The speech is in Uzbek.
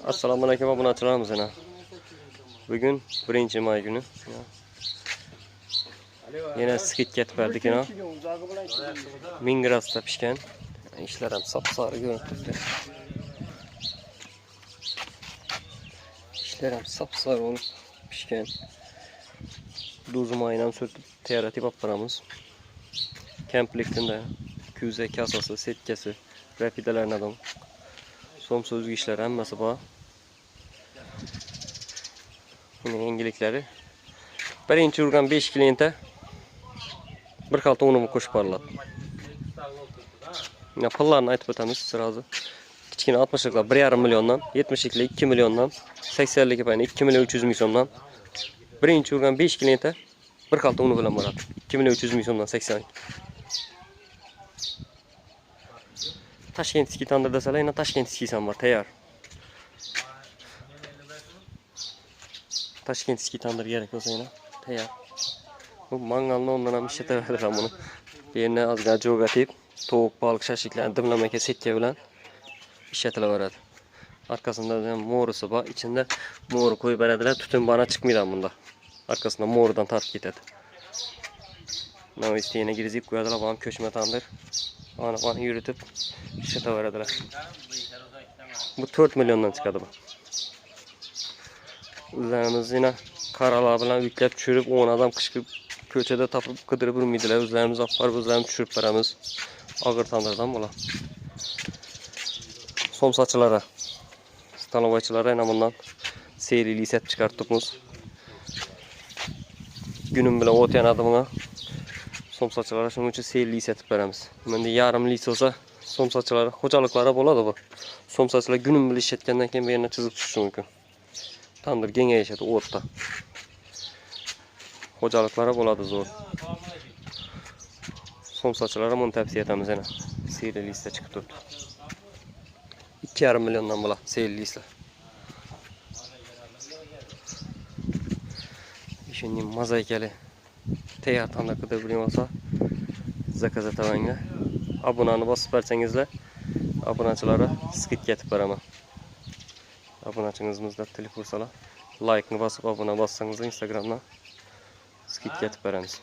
Assalomu alaykum obunachilarimiz yana. Bugun 1-may günü. Yana skit ketib berdik yana. Mingrasda pishgan. İşler ham sap-sari ko'rinib turibdi. İşler ham sap-sari bo'lib pishgan. Duzmaydan sürtüp tayyorlatib olib boramiz. Komplektida kuza kasasi, setkasi, rafidalarni adam. Somsa o'zga ishlar hammasi bor. Buni yangilikleri. Birinchi urgan 5 klientga bir xalta unni qo'shib beriladi. Ya pullarni aytib o'tamiz sirazi. Kichkina 60'liklar 1,5 milliondan, 70'liklar 2 milliondan, 80'lik payini 2 milyon 300 ming so'mdan. Birinchi urgan 5 klientga bir xalta uni bilan boradi. 2 milyon 300 ming so'mdan 80'lik. Toshkentskiy tandir desalar, yana Toshkentskiy ham bor, tayyor. Toshkentskiy tandir kerak bo'lsa yana tayyor. Bu mangalni ondan ham ishlataveradilar buni. Bu yerni ozgina jo'gatib, tovuq, baliq, shashliklarni dimlamaka setka bilan ishlatilaveradi. Arkasında mo'risi bor, ichida mo'ri qo'yib beradilar, tutun bana chiqmaydi bunda. Arkasında mo'ridan tartib ketadi. Mana isteyene girizib qo'yadilar, bu ham ko'chma tandir. Bana yürütüp ishlataveradilar. Bu 4 milyondan chiqadi bu. O'zlarimiz yana qaralar bilan yüklab tushirib, 10 adam qishqib ko'chada topib qidirib yurmaydilar. O'zlarimiz olib borib, o'zlarimiz tushirib beramiz. Og'ir tandirdan bular. Somsachilara, stanovoychilara yana bundan seriyli set chiqartibmiz. Günüm bilan o't yanadi bunga. Somsachilara shuning uchun seriyli setib beramiz. Menda yarim lit olsa, somsachilar xo'jaliklari bo'ladi bu. Somsachilar günüm bilan ishlatgandan keyin bu yerga chizib tushishi mumkin. Tandir kengayishadi o'tda. Xo'jaliklari bo'ladi zo'r. Somsachilara buni tavsiya etamiz yana. Seriyli listda chiqib turibdi. 2,5 milyondan bular seriyli listlar. Şimdi mozaikali tayyor tandir qilib biling olsa, zakaz etavanga. Abonani bosib bersangizlar, obunachilarga skit ketib beraman. Obunachingizda telefon so'rasa, like ni bosib obuna bossangiz Instagramdan skit ketib beramiz.